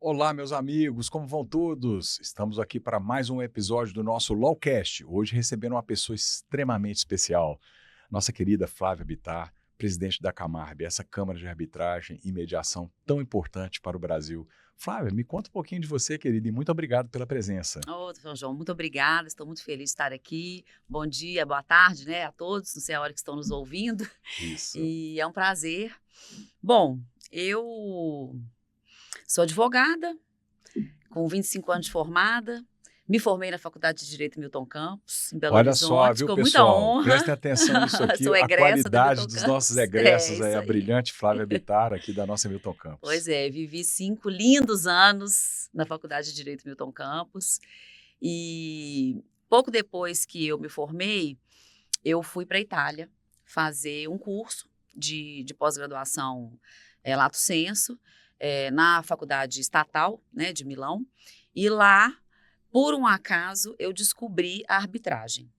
Olá, meus amigos, como vão todos? Estamos aqui para mais um episódio do nosso LawCast. Hoje recebendo uma pessoa extremamente especial, nossa querida Flávia Bittar, presidente da Camarb, essa Câmara de Arbitragem e Mediação tão importante para o Brasil. Flávia, me conta um pouquinho de você, querida, e muito obrigado pela presença. Ô, São João, muito obrigada, estou muito feliz de estar aqui. Bom dia, boa tarde, né, a todos, não sei a hora que estão nos ouvindo, Isso. e é um prazer. Bom, eu sou advogada, com 25 anos de formada, me formei na Faculdade de Direito Milton Campos, em Belo Olha só, Horizonte, viu, com muita pessoal? honra. Prestem atenção nisso aqui, Sou a egressa do qualidade Milton dos nossos Campos, egressos, isso a aí. brilhante Flávia Bittar, aqui da nossa Milton Campos. Pois é, vivi 5 lindos anos na Faculdade de Direito Milton Campos, e pouco depois que eu me formei, eu fui para a Itália fazer um curso de pós-graduação lato sensu, na faculdade estatal, né, de Milão, e lá, por um acaso, eu descobri a arbitragem.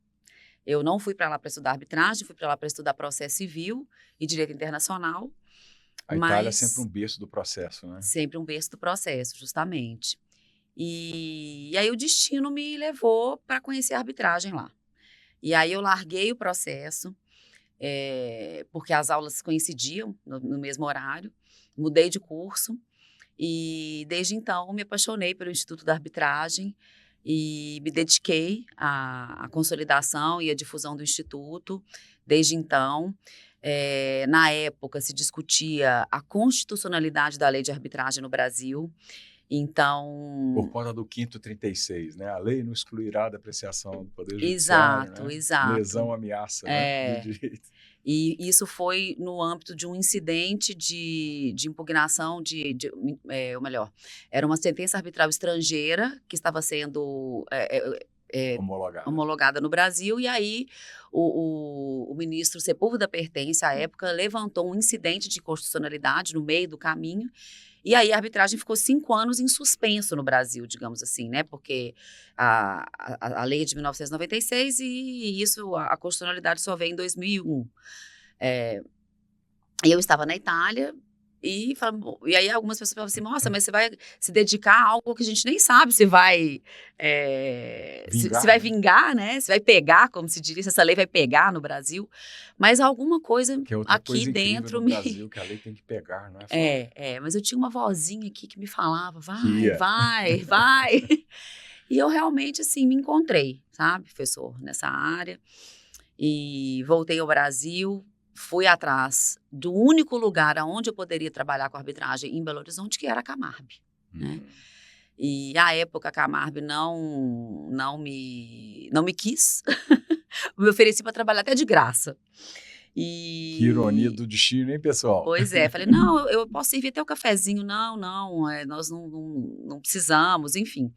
Eu não fui para lá para estudar arbitragem, fui para lá para estudar processo civil e direito internacional, A Itália é sempre mas um berço do processo, né? sempre um berço do processo, justamente. E aí o destino me levou para conhecer a arbitragem lá. E aí eu larguei o processo, porque as aulas coincidiam no mesmo horário, mudei de curso e desde então me apaixonei pelo Instituto da Arbitragem e me dediquei à consolidação e à difusão do Instituto. Desde então, na época se discutia a constitucionalidade da lei de arbitragem no Brasil. Então, Por conta do 5º 36, né? A lei não excluirá da apreciação do Poder Judiciário, exato, né? exato. Lesão, ameaça, né? Do direito. E isso foi no âmbito de um incidente de impugnação ou melhor, era uma sentença arbitral estrangeira que estava sendo Homologada. homologada no Brasil, e aí o ministro Sepúlveda Pertence, à época, levantou um incidente de constitucionalidade no meio do caminho, e aí a arbitragem ficou 5 anos em suspenso no Brasil, digamos assim, né? Porque a lei é de 1996 e isso, a constitucionalidade só veio em 2001. E eu estava na Itália e aí algumas pessoas falavam assim, nossa, mas você vai se dedicar a algo que a gente nem sabe se vai Vingar, se vai né? vingar, né? Se vai pegar, como se diria, se essa lei vai pegar no Brasil. Mas alguma coisa Que é outra aqui coisa incrível dentro no Brasil, que a lei tem que pegar, não é, Flávia? mas eu tinha uma vozinha aqui que me falava, Que vai, vai, vai. E eu realmente, assim, me encontrei, sabe, professor, nessa área. E voltei ao Brasil, fui atrás do único lugar onde eu poderia trabalhar com arbitragem em Belo Horizonte, que era a Camarb, né? E, à época, a Camarb não me quis, me ofereci para trabalhar até de graça. Que ironia do destino, hein, pessoal? Pois é, falei, não, eu posso servir até o cafezinho. Não, nós não precisamos, enfim.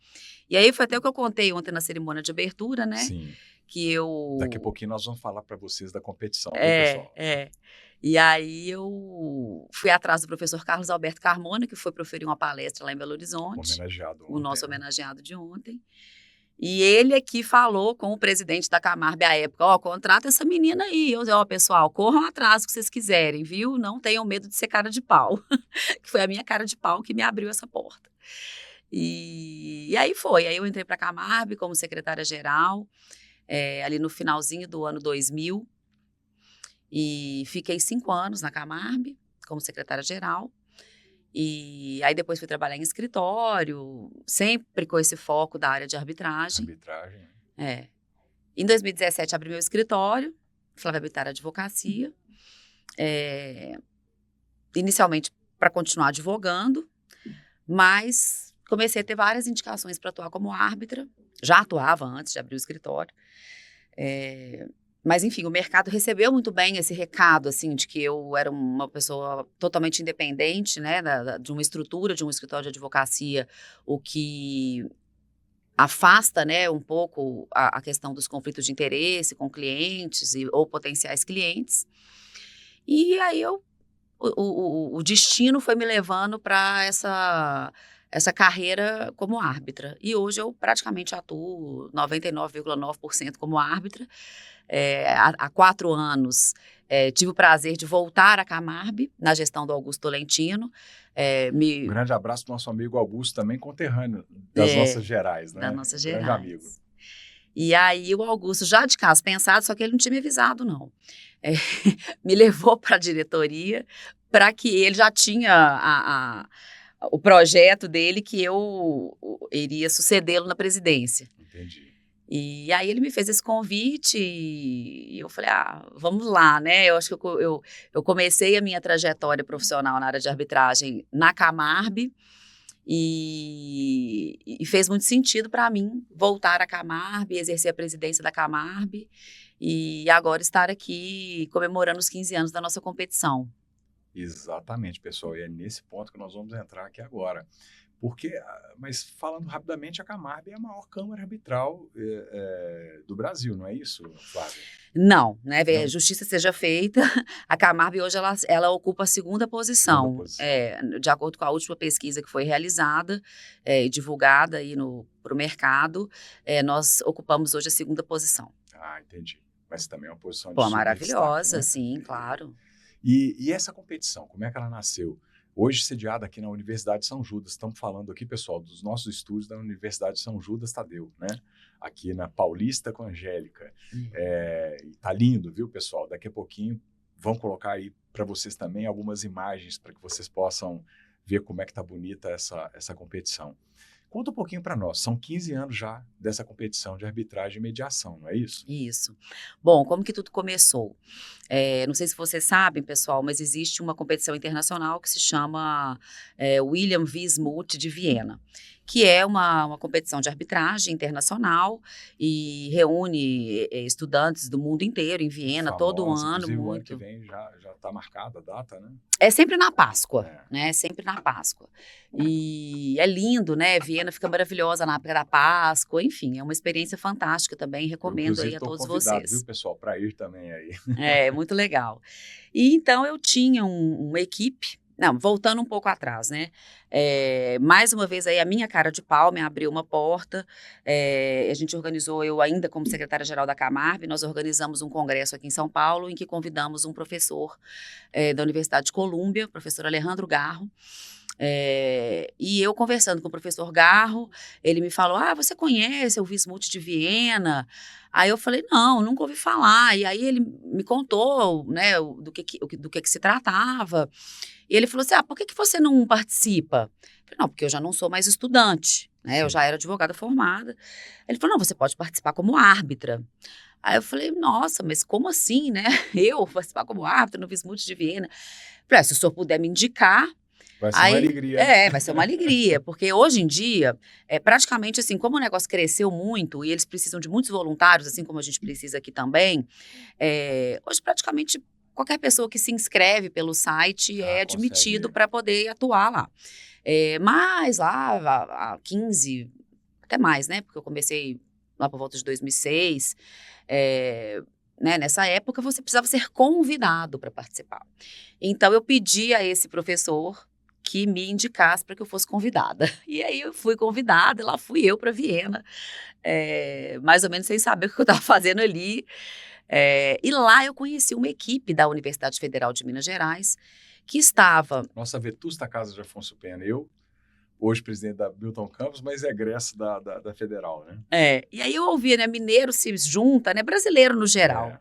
E aí foi até o que eu contei ontem na cerimônia de abertura, né? Sim. Que eu... Daqui a pouquinho nós vamos falar para vocês da competição, viu, pessoal? E aí eu fui atrás do professor Carlos Alberto Carmona, que foi proferir uma palestra lá em Belo Horizonte. Homenageado ontem, O nosso né? homenageado de ontem. E ele aqui falou com o presidente da Camarb à época, contrata essa menina aí. Eu disse, pessoal, corram atrás o que vocês quiserem, viu? Não tenham medo de ser cara de pau. Que foi a minha cara de pau que me abriu essa porta. E aí foi. Aí eu entrei para a Camarb como secretária-geral, ali no finalzinho do ano 2000. E fiquei 5 anos na Camarb como secretária-geral. E aí depois fui trabalhar em escritório, sempre com esse foco da área de arbitragem. Arbitragem. Em 2017 abri meu escritório, Flávia Bittar Advocacia, inicialmente para continuar advogando, mas comecei a ter várias indicações para atuar como árbitra, já atuava antes de abrir o escritório, mas enfim, o mercado recebeu muito bem esse recado, assim, de que eu era uma pessoa totalmente independente, né, de uma estrutura de um escritório de advocacia, o que afasta, né, um pouco a questão dos conflitos de interesse com clientes ou potenciais clientes. E aí o destino foi me levando para essa carreira como árbitra. E hoje eu praticamente atuo 99,9% como árbitra. Há 4 anos tive o prazer de voltar à Camarb, na gestão do Augusto Tolentino. Um grande abraço para o nosso amigo Augusto, também conterrâneo das nossas Gerais, né? Das nossas Grande Gerais. amigo. E aí o Augusto, já de caso pensado, só que ele não tinha me avisado, não. Me levou para a diretoria, para que ele já tinha o projeto dele, que eu iria sucedê-lo na presidência. Entendi. E aí ele me fez esse convite e eu falei, vamos lá, né? Eu acho que eu comecei a minha trajetória profissional na área de arbitragem na Camarb e fez muito sentido para mim voltar à Camarb, exercer a presidência da Camarb e agora estar aqui comemorando os 15 anos da nossa competição. Exatamente, pessoal, e é nesse ponto que nós vamos entrar aqui agora. Porque, mas falando rapidamente, a Camarb é a maior câmara arbitral do Brasil, não é isso, Flávia? Não, né? Não. Justiça seja feita. A Camarb hoje ela ocupa a segunda posição. De acordo com a última pesquisa que foi realizada e divulgada aí para o mercado, nós ocupamos hoje a segunda posição. Entendi. Mas também é uma posição de maravilhosa, destaque, né? Sim, claro. E essa competição, como é que ela nasceu? Hoje sediada aqui na Universidade de São Judas. Estamos falando aqui, pessoal, dos nossos estúdios da Universidade de São Judas Tadeu, né? Aqui na Paulista com a Angélica. Tá lindo, viu, pessoal? Daqui a pouquinho vão colocar aí para vocês também algumas imagens para que vocês possam ver como é que tá bonita essa competição. Conta um pouquinho para nós, são 15 anos já dessa competição de arbitragem e mediação, não é isso? Isso. Bom, como que tudo começou? Não sei se vocês sabem, pessoal, mas existe uma competição internacional que se chama William V. Smoot de Viena, que é uma competição de arbitragem internacional e reúne estudantes do mundo inteiro em Viena, todo ano. Inclusive, o ano que vem já está marcada a data, né? É sempre na Páscoa, né? Sempre na Páscoa. E é lindo, né? Viena fica maravilhosa na época da Páscoa. Enfim, é uma experiência fantástica também. Recomendo aí a todos vocês. Viu, pessoal, para ir também aí. Muito legal. E então eu tinha uma equipe. Não, voltando um pouco atrás, né? Mais uma vez aí a minha cara de pau me abriu uma porta. A gente organizou, eu ainda como secretária-geral da Camarb, nós organizamos um congresso aqui em São Paulo em que convidamos um professor da Universidade de Colômbia, o professor Alejandro Garro. E eu conversando com o professor Garro, ele me falou, você conhece o Wismut de Viena? Aí eu falei, não, nunca ouvi falar. E aí ele me contou, né, do que se tratava. E ele falou assim, por que você não participa? Eu falei, não, porque eu já não sou mais estudante, né? Eu já era advogada formada. Ele falou, não, você pode participar como árbitra. Aí eu falei, nossa, mas como assim, né? Eu participar como árbitra no Wismut de Viena? Eu falei, se o senhor puder me indicar. Vai ser uma alegria. Vai ser uma alegria, porque hoje em dia, praticamente assim, como o negócio cresceu muito e eles precisam de muitos voluntários, assim como a gente precisa aqui também, hoje praticamente qualquer pessoa que se inscreve pelo site é admitido para poder atuar lá. Mas lá há 15, até mais, né? Porque eu comecei lá por volta de 2006, né, nessa época você precisava ser convidado para participar. Então eu pedi a esse professor que me indicasse para que eu fosse convidada. E aí eu fui convidada, lá fui eu para Viena, mais ou menos sem saber o que eu estava fazendo ali. E lá eu conheci uma equipe da Universidade Federal de Minas Gerais que estava... Nossa vetusta Casa de Afonso Pena, hoje presidente da Milton Campos, mas egresso da Federal, né? E aí eu ouvia, né, mineiro se junta, né, brasileiro no geral.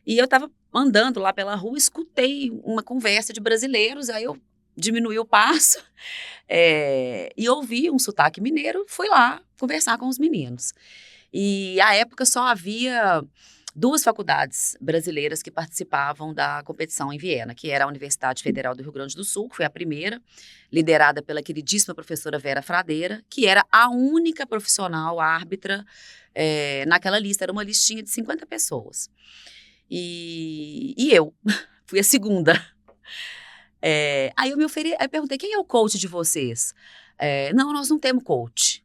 E eu estava andando lá pela rua, escutei uma conversa de brasileiros, aí eu diminuí o passo e ouvi um sotaque mineiro, fui lá conversar com os meninos. E à época só havia 2 faculdades brasileiras que participavam da competição em Viena, que era a Universidade Federal do Rio Grande do Sul, que foi a primeira, liderada pela queridíssima professora Vera Fradeira, que era a única profissional árbitra naquela lista, era uma listinha de 50 pessoas. E eu fui a segunda. Aí eu perguntei, quem é o coach de vocês? Não, nós não temos coach.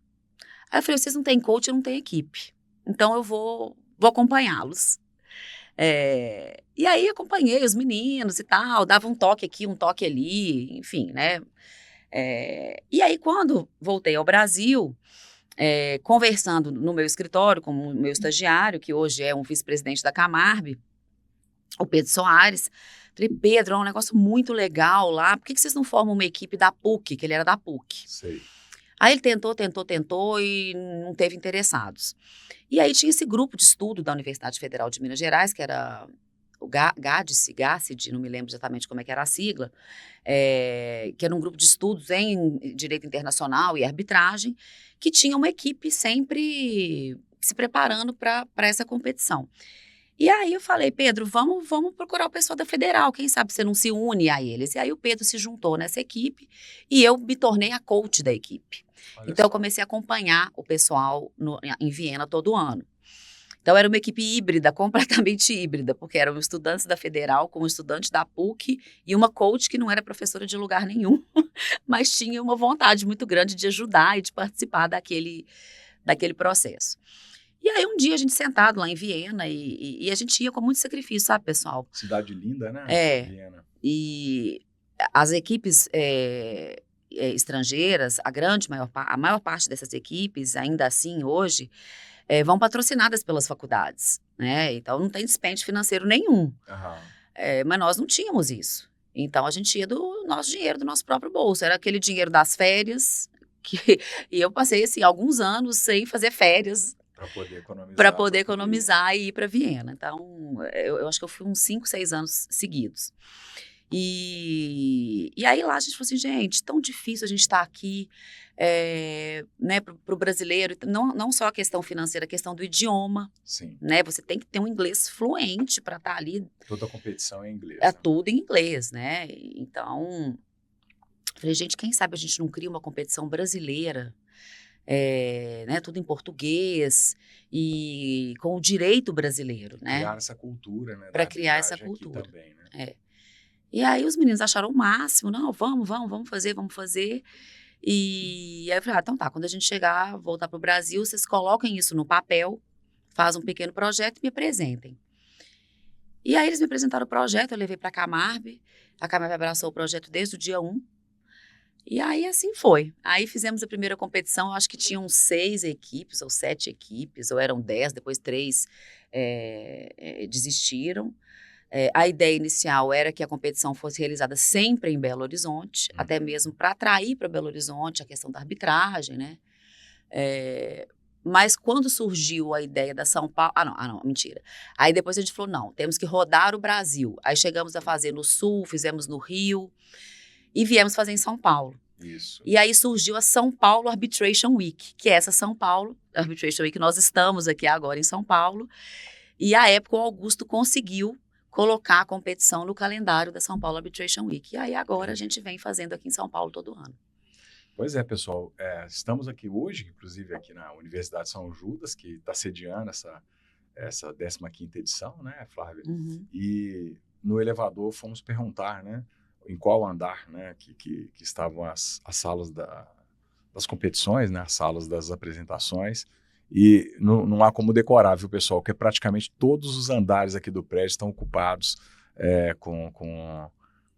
Aí eu falei, vocês não têm coach, eu não tenho equipe. Então eu vou acompanhá-los. E aí acompanhei os meninos e tal, dava um toque aqui, um toque ali, enfim, né? E aí quando voltei ao Brasil, conversando no meu escritório com o meu estagiário, que hoje é um vice-presidente da Camarb, o Pedro Soares. Falei, Pedro, é um negócio muito legal lá, por que vocês não formam uma equipe da PUC, que ele era da PUC? Sei. Aí ele tentou e não teve interessados. E aí tinha esse grupo de estudo da Universidade Federal de Minas Gerais, que era o GACID, não me lembro exatamente como é que era a sigla, que era um grupo de estudos em direito internacional e arbitragem, que tinha uma equipe sempre se preparando para essa competição. E aí eu falei, Pedro, vamos procurar o pessoal da Federal, quem sabe você não se une a eles. E aí o Pedro se juntou nessa equipe e eu me tornei a coach da equipe. Olha Então eu só. comecei a acompanhar o pessoal em Viena todo ano. Então era uma equipe híbrida, completamente híbrida, porque eram estudantes da Federal com estudantes da PUC e uma coach que não era professora de lugar nenhum, mas tinha uma vontade muito grande de ajudar e de participar daquele processo. E aí um dia a gente sentado lá em Viena e a gente ia com muito sacrifício, sabe, pessoal? Cidade linda, né? Viena. E as equipes estrangeiras, a maior parte dessas equipes, ainda assim, hoje, vão patrocinadas pelas faculdades, né? Então não tem dispêndio financeiro nenhum. Mas nós não tínhamos isso. Então a gente ia do nosso dinheiro, do nosso próprio bolso. Era aquele dinheiro das férias, e eu passei assim, alguns anos sem fazer férias. Para poder economizar e ir para Viena. Então, eu acho que eu fui uns 5, 6 anos seguidos. E aí lá a gente falou assim, gente, tão difícil a gente estar aqui, né, para o brasileiro, não só a questão financeira, a questão do idioma. Sim. Né, você tem que ter um inglês fluente para estar ali. Toda a competição é em inglês. É tudo em inglês, né? Então, falei, gente, quem sabe a gente não cria uma competição brasileira, né, tudo em português e com o direito brasileiro, né? Criar essa cultura, né? Para criar essa cultura. Também, né? E aí os meninos acharam o máximo, não, vamos fazer. E aí eu falei, então tá, quando a gente voltar para o Brasil, vocês coloquem isso no papel, fazem um pequeno projeto e me apresentem. E aí eles me apresentaram o projeto, eu levei para a Camarb abraçou o projeto desde o dia 1. E aí assim foi. Aí fizemos a primeira competição, eu acho que tinham 6 equipes ou 7 equipes, ou eram 10, depois 3 desistiram. A ideia inicial era que a competição fosse realizada sempre em Belo Horizonte, até mesmo para atrair para Belo Horizonte a questão da arbitragem, né? Mas quando surgiu a ideia da São Paulo... não, mentira. Aí depois a gente falou, não, temos que rodar o Brasil. Aí chegamos a fazer no Sul, fizemos no Rio... E viemos fazer em São Paulo. Isso. E aí surgiu a São Paulo Arbitration Week, que é essa São Paulo Arbitration Week. Nós estamos aqui agora em São Paulo. E à época o Augusto conseguiu colocar a competição no calendário da São Paulo Arbitration Week. E aí agora a gente vem fazendo aqui em São Paulo todo ano. Pois é, pessoal. Estamos aqui hoje, inclusive aqui na Universidade São Judas, que está sediando essa 15ª edição, né, Flávia? Uhum. E no elevador fomos perguntar, né? Em qual andar, né, que estavam as salas das competições, né, as salas das apresentações, e não há como decorar, viu, pessoal, porque praticamente todos os andares aqui do prédio estão ocupados com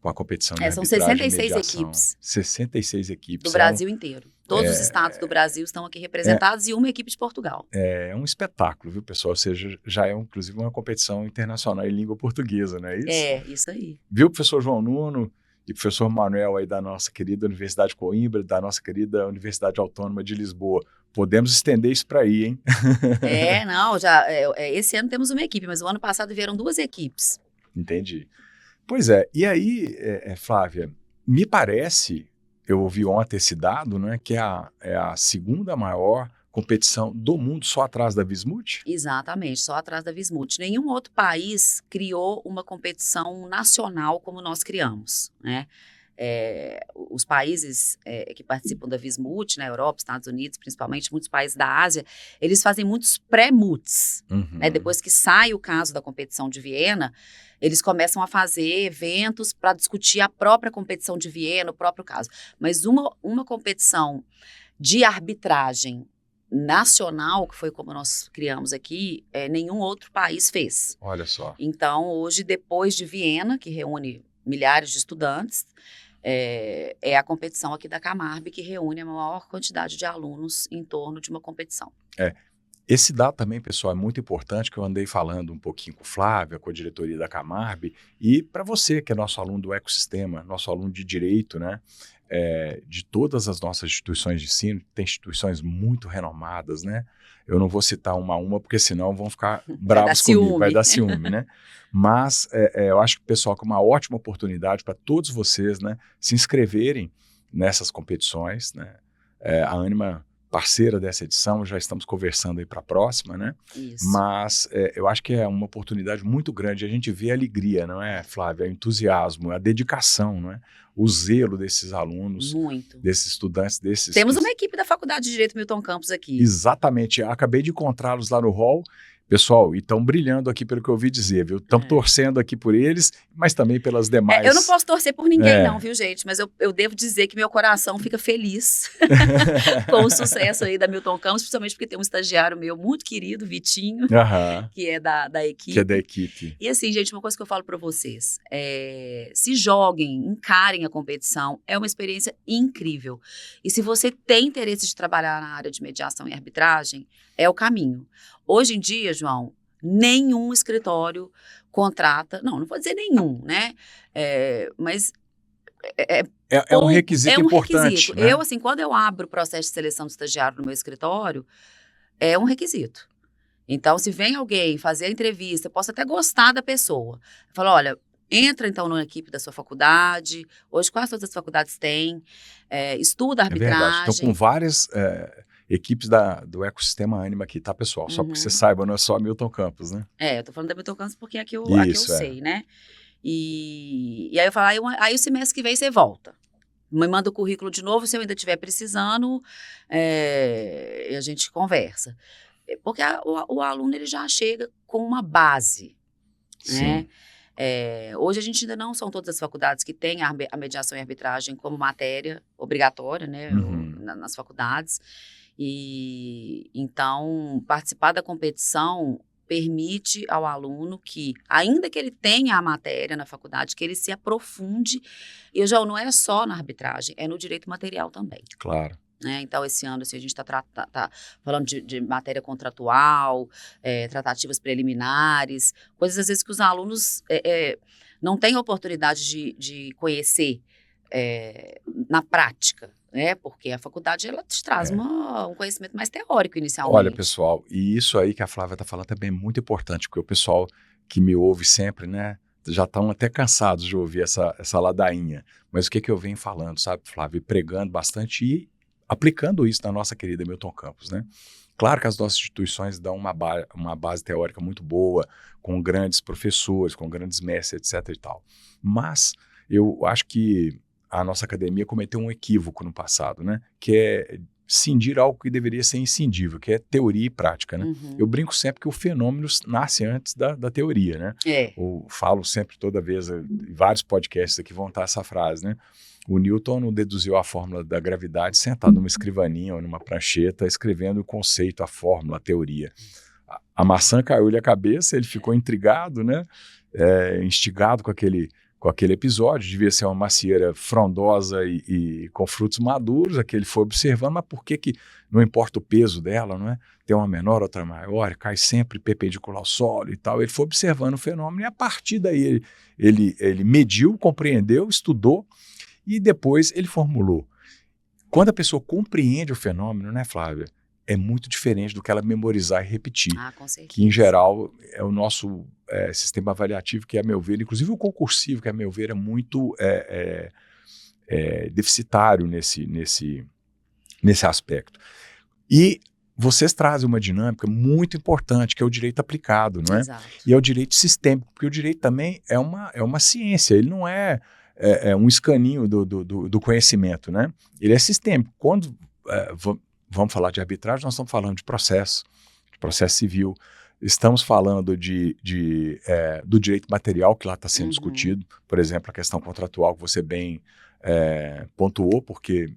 a competição de são arbitragem e 66 mediação. equipes. 66 equipes. Do Brasil inteiro. Todos os estados do Brasil estão aqui representados e uma equipe de Portugal. É um espetáculo, viu, pessoal? Ou seja, já é inclusive uma competição internacional em língua portuguesa, não é isso? Isso aí. Viu, professor João Nuno e professor Manuel aí da nossa querida Universidade Coimbra, da nossa querida Universidade Autônoma de Lisboa. Podemos estender isso para aí, hein? Esse ano temos uma equipe, mas o ano passado vieram 2 equipes. Entendi. Pois é, e aí, Flávia, me parece, eu ouvi ontem esse dado, né, que é a segunda maior competição do mundo, só atrás da Vismut? Exatamente, só atrás da Vismut. Nenhum outro país criou uma competição nacional como nós criamos, né? Os países que participam da Vismut, na Europa, Estados Unidos, principalmente, muitos países da Ásia, eles fazem muitos pré-muts. Uhum. Né? Depois que sai o caso da competição de Viena, eles começam a fazer eventos para discutir a própria competição de Viena, o próprio caso. Mas uma competição de arbitragem nacional, que foi como nós criamos aqui, nenhum outro país fez. Olha só. Então, hoje, depois de Viena, que reúne milhares de estudantes, é a competição aqui da Camarb que reúne a maior quantidade de alunos em torno de uma competição. esse dado também, pessoal, é muito importante, que eu andei falando um pouquinho com o Flávia, com a diretoria da Camarb, e para você, que é nosso aluno do ecossistema, nosso aluno de direito, né? De todas as nossas instituições de ensino, tem instituições muito renomadas, né? Eu não vou citar uma a uma, porque senão vão ficar bravos comigo, vai dar ciúme, né? Mas eu acho que, pessoal, que é uma ótima oportunidade para todos vocês, né, se inscreverem nessas competições, né? A Ânima, parceira dessa edição, já estamos conversando aí para a próxima, né? Isso. Mas eu acho que é uma oportunidade muito grande. A gente vê a alegria, não é, Flávia? O entusiasmo, a dedicação, não é? O zelo desses alunos, Muito. desses estudantes, desses... Temos uma equipe da Faculdade de Direito Milton Campos aqui. Exatamente. Acabei de encontrá-los lá no hall. Pessoal, e estão brilhando aqui pelo que eu ouvi dizer, viu? Estão torcendo aqui por eles, mas também pelas demais. Eu não posso torcer por ninguém não, viu, gente? Mas eu devo dizer que meu coração fica feliz com o sucesso aí da Milton Campos, principalmente porque tem um estagiário meu muito querido, Vitinho, que é da equipe. Que é da equipe. E assim, gente, uma coisa que eu falo para vocês, se joguem, encarem a competição, é uma experiência incrível. E se você tem interesse de trabalhar na área de mediação e arbitragem, é o caminho. Hoje em dia, João, nenhum escritório contrata, não vou dizer nenhum, né? Mas é um requisito importante. Né? Eu, assim, quando eu abro o processo de seleção do estagiário no meu escritório, é um requisito. Então, se vem alguém fazer a entrevista, eu posso até gostar da pessoa. Eu falo, olha, entra então na equipe da sua faculdade, hoje quase todas as faculdades têm, estuda arbitragem. É verdade, estão com várias... equipes do ecossistema Ânima aqui, tá, pessoal? Só porque você saiba, não é só Milton Campos, né? Eu tô falando da Milton Campos porque aqui eu sei, né? E aí eu falo, aí o semestre que vem você volta. Me manda o currículo de novo, se eu ainda estiver precisando, a gente conversa. Porque o aluno ele já chega com uma base, né? Hoje a gente ainda não são todas as faculdades que têm a mediação e arbitragem como matéria obrigatória, né? Nas faculdades. E então, participar da competição permite ao aluno que, ainda que ele tenha a matéria na faculdade, que ele se aprofunde. E já não é só na arbitragem, é no direito material também. Claro. Né? Então, esse ano, assim, a gente está falando de matéria contratual, tratativas preliminares, coisas às vezes que os alunos não têm oportunidade de conhecer na prática. Porque a faculdade ela te traz um conhecimento mais teórico inicialmente. Olha, pessoal, e isso aí que a Flávia está falando também é muito importante, porque o pessoal que me ouve sempre, né, já estão até cansados de ouvir essa ladainha. Mas o que eu venho falando, sabe, Flávia, pregando bastante e aplicando isso na nossa querida Milton Campos, né? Claro que as nossas instituições dão uma base teórica muito boa, com grandes professores, com grandes mestres, etc. e tal. Mas eu acho que a nossa academia cometeu um equívoco no passado, né? Que é cindir algo que deveria ser inscindível, que é teoria e prática, né? Eu brinco sempre que o fenômeno nasce antes da teoria, né? Eu falo sempre, toda vez, vários podcasts aqui vão estar essa frase, né? O Newton não deduziu a fórmula da gravidade sentado numa escrivaninha ou numa prancheta, escrevendo o conceito, a fórmula, a teoria. A maçã caiu-lhe a cabeça, ele ficou intrigado, né? Instigado com aquele episódio, devia ser uma macieira frondosa e com frutos maduros, que ele foi observando, mas por que não importa o peso dela, não é? Tem uma menor, outra maior, cai sempre perpendicular ao solo e tal. Ele foi observando o fenômeno e a partir daí ele mediu, compreendeu, estudou e depois ele formulou. Quando a pessoa compreende o fenômeno, né, Flávia? É muito diferente do que ela memorizar e repetir. Com certeza. Que, em geral, é o nosso sistema avaliativo, que, a meu ver, inclusive o concursivo, que, a meu ver, é muito deficitário nesse aspecto. E vocês trazem uma dinâmica muito importante, que é o direito aplicado, não é? Exato. E é o direito sistêmico, porque o direito também é uma ciência, ele não é um escaninho do conhecimento, né? Ele é sistêmico. Quando vamos falar de arbitragem, nós estamos falando de processo civil, estamos falando do direito material que lá está sendo discutido, por exemplo, a questão contratual que você bem pontuou, porque,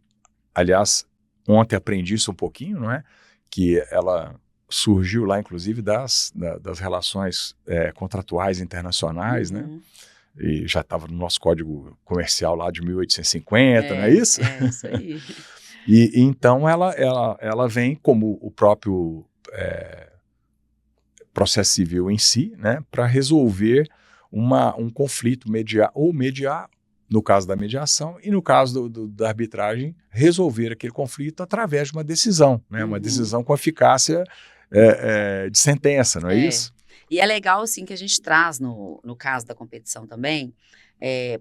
aliás, ontem aprendi isso um pouquinho, não é? Que ela surgiu lá, inclusive, das relações contratuais internacionais, né? E já estava no nosso Código Comercial lá de 1850, não é isso? É isso aí. E então ela vem, como o próprio processo civil em si, né, para resolver um conflito, mediar, no caso da mediação, e no caso da arbitragem, resolver aquele conflito através de uma decisão, né, uma decisão com eficácia de sentença, não é isso? E é legal, assim, que a gente traz, no caso da competição também,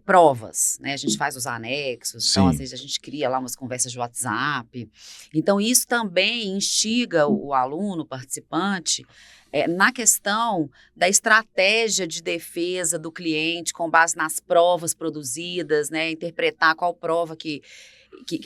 provas, né? A gente faz os anexos, então, às Sim. vezes, a gente cria lá umas conversas de WhatsApp. Então, isso também instiga o aluno, o participante, na questão da estratégia de defesa do cliente com base nas provas produzidas, né? Interpretar qual prova que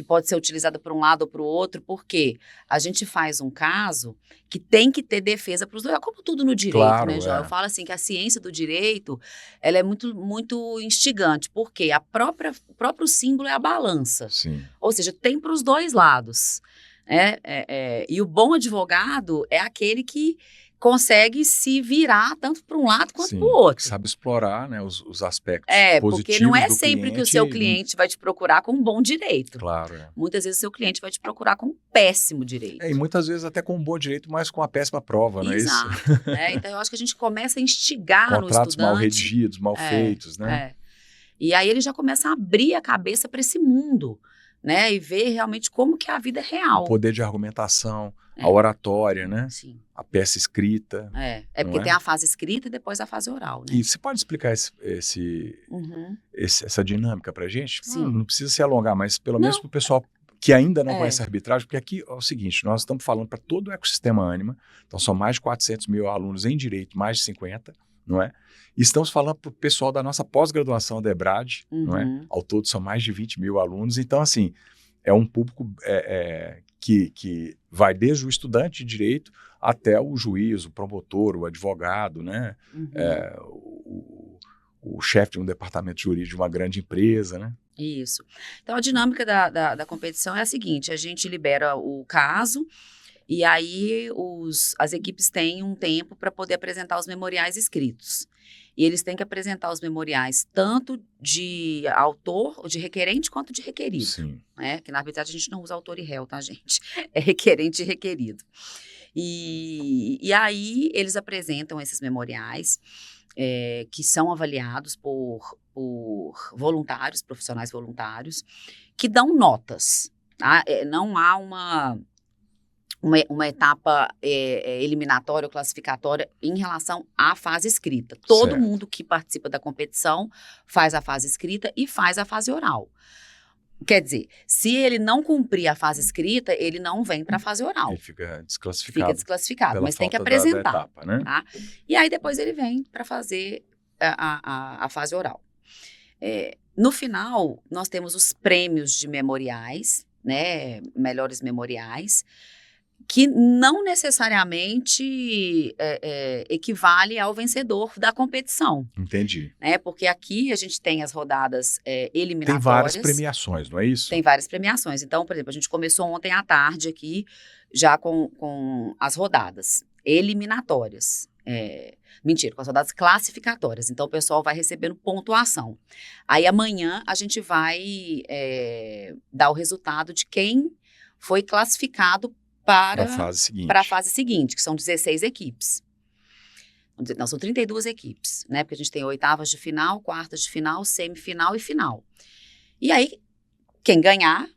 pode ser utilizada por um lado ou para o outro, porque a gente faz um caso que tem que ter defesa para os dois, como tudo no direito, Claro, né, João? Eu falo assim que a ciência do direito, ela é muito, muito instigante, porque o próprio símbolo é a balança, Sim. ou seja, tem para os dois lados, né? E o bom advogado é aquele que consegue se virar tanto para um lado quanto Sim, para o outro. que sabe explorar, né, os aspectos Porque não positivos é do sempre que o seu cliente vai te procurar com um bom direito. Claro, Muitas vezes o seu cliente vai te procurar com um péssimo direito. E muitas vezes até com um bom direito, mas com uma péssima prova, não é isso? Exato. Então, eu acho que a gente começa a instigar no Contratos estudante. mal redigidos, mal feitos, né? E aí ele já começa a abrir a cabeça para esse mundo, né? E ver realmente como que a vida é real. O poder de argumentação, a oratória, né? Sim. A peça escrita. Porque tem a fase escrita e depois a fase oral, né? E você pode explicar essa dinâmica pra gente? Sim. Não precisa se alongar, mas pelo menos para o pessoal que ainda não conhece a arbitragem, porque aqui é o seguinte, nós estamos falando para todo o ecossistema Ânima, então são mais de 400 mil alunos em direito, mais de 50, não é? E estamos falando para o pessoal da nossa pós-graduação da EBRAD, não é? Ao todo são mais de 20 mil alunos, então assim, é um público que vai desde o estudante de direito até o juiz, o promotor, o advogado, né? O chefe de um departamento jurídico de uma grande empresa, né? Isso. Então, a dinâmica da competição é a seguinte, a gente libera o caso e aí as equipes têm um tempo para poder apresentar os memoriais escritos. E eles têm que apresentar os memoriais tanto de autor, de requerente, quanto de requerido. Sim. Né? Que na arbitragem a gente não usa autor e réu, tá, gente? É requerente e requerido. E aí eles apresentam esses memoriais, que são avaliados por voluntários, profissionais voluntários, que dão notas. Tá? Não há uma etapa eliminatória ou classificatória em relação à fase escrita. Todo mundo que participa da competição faz a fase escrita e faz a fase oral. Quer dizer, se ele não cumprir a fase escrita, ele não vem para a fase oral. Ele fica desclassificado. Mas tem que apresentar. Da etapa, né? Tá? E aí depois ele vem para fazer a fase oral. No final, nós temos os prêmios de memoriais, né? Melhores memoriais, que não necessariamente equivale ao vencedor da competição. Entendi. Né? Porque aqui a gente tem as rodadas eliminatórias. Tem várias premiações, não é isso? Tem várias premiações. Então, por exemplo, a gente começou ontem à tarde aqui, já com as rodadas eliminatórias. Com as rodadas classificatórias. Então, o pessoal vai recebendo pontuação. Aí, amanhã, a gente vai dar o resultado de quem foi classificado para a fase seguinte, que são 16 equipes. Não, são 32 equipes, né? Porque a gente tem oitavas de final, quartas de final, semifinal e final. E aí, quem ganhar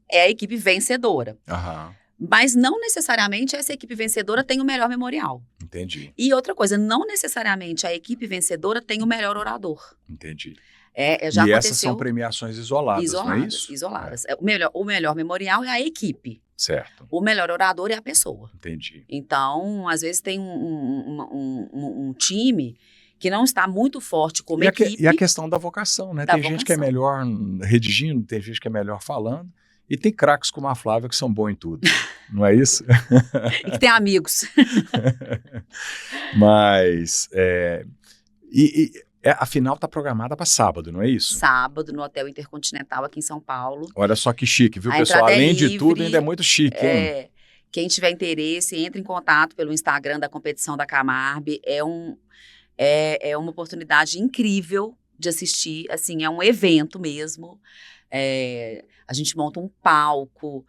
é a equipe vencedora. Aham. Mas não necessariamente essa equipe vencedora tem o melhor memorial. Entendi. E outra coisa, não necessariamente a equipe vencedora tem o melhor orador. Entendi. Já e essas são premiações isoladas, não é isso? Isoladas. O melhor memorial é a equipe. Certo. O melhor orador é a pessoa. Entendi. Então, às vezes tem um time que não está muito forte como equipe. E a questão da vocação, né? Tem gente que é melhor redigindo, tem gente que é melhor falando. E tem craques como a Flávia que são bons em tudo, não é isso? E que tem amigos. Mas, a final está programada para sábado, não é isso? Sábado, no Hotel Intercontinental, aqui em São Paulo. Olha só que chique, viu, pessoal? Além de tudo, ainda é muito chique, hein? Quem tiver interesse, entre em contato pelo Instagram da competição da Camarb. É uma oportunidade incrível de assistir, assim, é um evento mesmo. A gente monta um palco.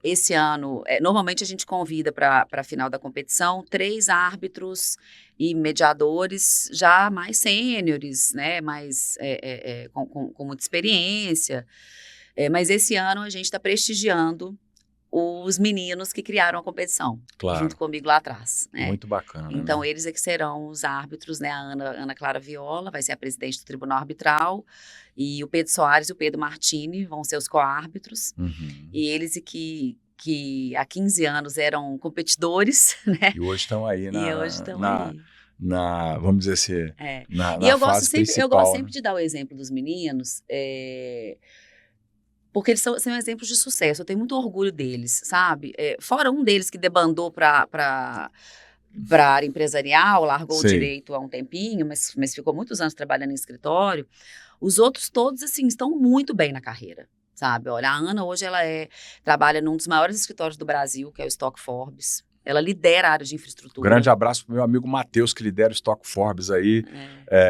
Esse ano, normalmente a gente convida para a final da competição 3 árbitros e mediadores já mais sêniores, né, mais, com muita experiência. Mas esse ano a gente está prestigiando os meninos que criaram a competição, Claro. junto comigo lá atrás, né? Muito bacana, Então, né? eles é que serão os árbitros, né? A Ana Clara Viola vai ser a presidente do Tribunal Arbitral, e o Pedro Soares e o Pedro Martini vão ser os co-árbitros. Uhum. E eles que há 15 anos eram competidores, né? E hoje estão aí E hoje estão aí. vamos dizer assim, na E eu gosto fase sempre, principal, né? de dar o exemplo dos meninos, porque eles são exemplos de sucesso. Eu tenho muito orgulho deles, sabe? Fora um deles que debandou para a área empresarial, largou o Sei. direito há um tempinho, mas ficou muitos anos trabalhando em escritório. Os outros todos, assim, estão muito bem na carreira, sabe? Olha, a Ana hoje trabalha num dos maiores escritórios do Brasil, que é o Stock Forbes. Ela lidera a área de infraestrutura. Grande abraço pro meu amigo Matheus, que lidera o Stock Forbes aí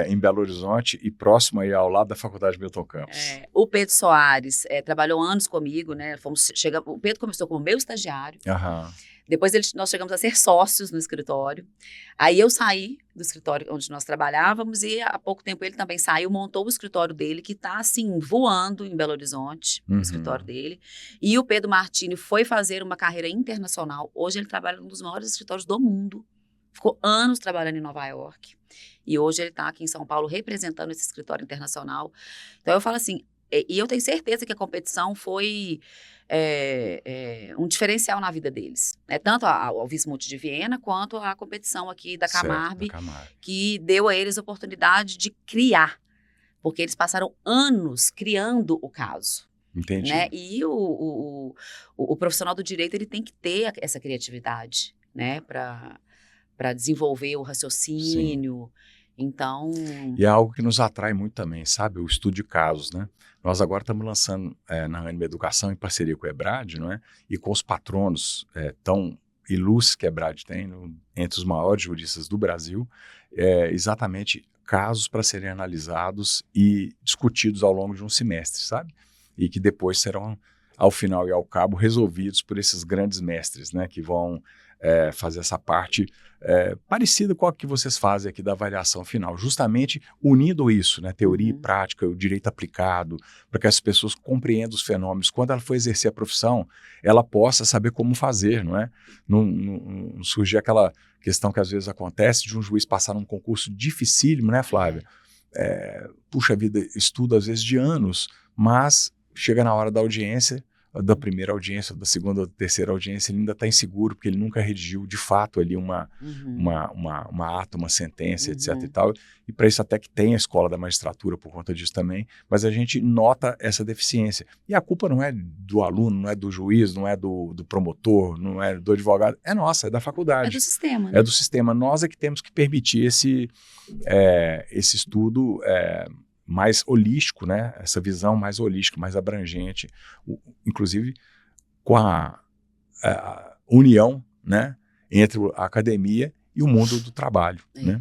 em Belo Horizonte e próximo aí ao lado da Faculdade Milton Campos. O Pedro Soares trabalhou anos comigo, né? O Pedro começou como meu estagiário. Aham. Depois nós chegamos a ser sócios no escritório. Aí eu saí do escritório onde nós trabalhávamos e há pouco tempo ele também saiu, montou o escritório dele, que está assim, voando em Belo Horizonte, o escritório dele. E o Pedro Martini foi fazer uma carreira internacional. Hoje ele trabalha num dos maiores escritórios do mundo. Ficou anos trabalhando em Nova York. E hoje ele está aqui em São Paulo representando esse escritório internacional. Então eu falo assim, e eu tenho certeza que a competição foi um diferencial na vida deles, né? Tanto ao Vismut de Viena, quanto a competição aqui da Camarbe, que deu a eles a oportunidade de criar, porque eles passaram anos criando o caso. Entendi. Né? E o profissional do direito ele tem que ter essa criatividade, né? Para desenvolver o raciocínio. Sim. Então... E é algo que nos atrai muito também, sabe? O estudo de casos, né? Nós agora estamos lançando na Anima Educação, em parceria com o EBRAD, não é? E com os patronos tão ilustres que a EBRAD tem, entre os maiores juristas do Brasil, exatamente casos para serem analisados e discutidos ao longo de um semestre, sabe? E que depois serão, ao final e ao cabo, resolvidos por esses grandes mestres, né? Que vão fazer essa parte parecida com a que vocês fazem aqui da avaliação final, justamente unindo isso, né, teoria e prática, o direito aplicado, para que as pessoas compreendam os fenômenos. Quando ela for exercer a profissão, ela possa saber como fazer, não é? Não surgir aquela questão que às vezes acontece de um juiz passar num concurso dificílimo, né, Flávia? Puxa vida, estuda às vezes de anos, mas chega na hora da audiência, da primeira audiência, da segunda ou da terceira audiência, ele ainda está inseguro, porque ele nunca redigiu de fato ali uma ata, uma sentença, etc e tal. E para isso até que tem a escola da magistratura por conta disso também, mas a gente nota essa deficiência. E a culpa não é do aluno, não é do juiz, não é do promotor, não é do advogado, é nossa, é da faculdade. É do sistema, né? É do sistema. Nós é que temos que permitir esse estudo mais holístico, né? Essa visão mais holística, mais abrangente, inclusive com a união, né, entre a academia e o mundo do trabalho. Né?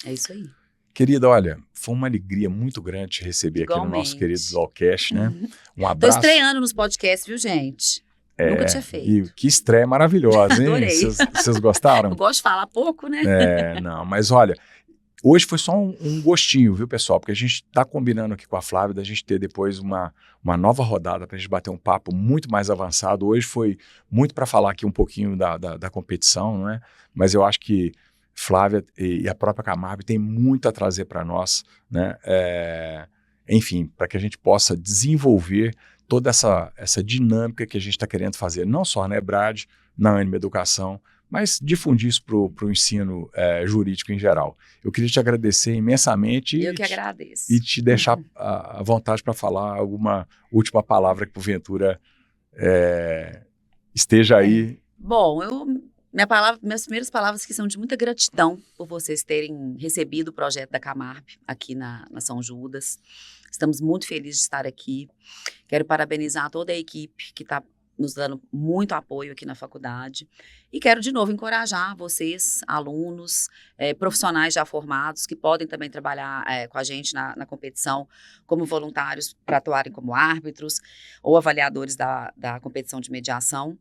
É isso aí. Querida, olha, foi uma alegria muito grande te receber aqui no nosso querido Lawcast, né? Um abraço. Estou estreando nos podcasts, viu, gente? Nunca tinha feito. E que estreia maravilhosa, hein? Adorei. Vocês gostaram? Eu gosto de falar pouco, né? Não, mas olha... Hoje foi só um gostinho, viu, pessoal? Porque a gente está combinando aqui com a Flávia da gente ter depois uma nova rodada para a gente bater um papo muito mais avançado. Hoje foi muito para falar aqui um pouquinho da competição, não é? Mas eu acho que Flávia e a própria Camarbe tem muito a trazer para nós, né? Enfim, para que a gente possa desenvolver toda essa dinâmica que a gente está querendo fazer, não só na EBRAD, na Anima Educação, mas difundir isso para o ensino jurídico em geral. Eu queria te agradecer imensamente. Eu que agradeço. E te deixar à vontade para falar alguma última palavra que, porventura, esteja aí. Bom, minhas primeiras palavras que são de muita gratidão por vocês terem recebido o projeto da Camarbe aqui na São Judas. Estamos muito felizes de estar aqui. Quero parabenizar toda a equipe que está nos dando muito apoio aqui na faculdade. E quero, de novo, encorajar vocês, alunos, profissionais já formados, que podem também trabalhar com a gente na competição como voluntários para atuarem como árbitros ou avaliadores da competição de mediação.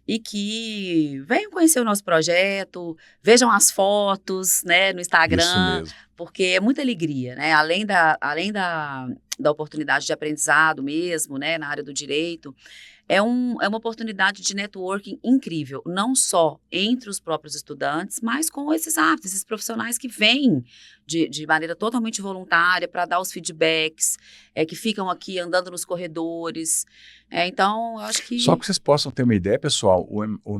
E que venham conhecer o nosso projeto, vejam as fotos, né, no Instagram, Isso mesmo. porque é muita alegria, né? Além da oportunidade de aprendizado mesmo, né, na área do direito, é uma oportunidade de networking incrível, não só entre os próprios estudantes, mas com esses árbitros, esses profissionais que vêm de maneira totalmente voluntária para dar os feedbacks, que ficam aqui andando nos corredores. Então, eu acho que... Só que vocês possam ter uma ideia, pessoal, o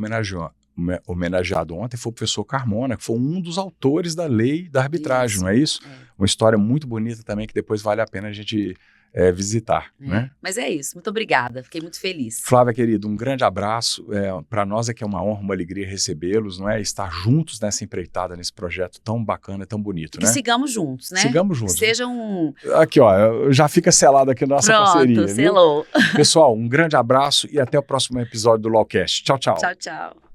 homenageado ontem foi o professor Carmona, que foi um dos autores da lei da arbitragem, Isso, não é isso? é. Uma história muito bonita também, que depois vale a pena a gente visitar, né? Mas é isso, muito obrigada, fiquei muito feliz. Flávia, querido, um grande abraço. Para nós é que é uma honra, uma alegria recebê-los, não é? Estar juntos nessa empreitada, nesse projeto tão bacana, tão bonito, Que né? sigamos juntos, né? Sigamos juntos. Sejam... Aqui, ó, já fica selado aqui a nossa parceria. Pronto, selou. Pessoal, um grande abraço e até o próximo episódio do LawCast. Tchau, tchau. Tchau, tchau.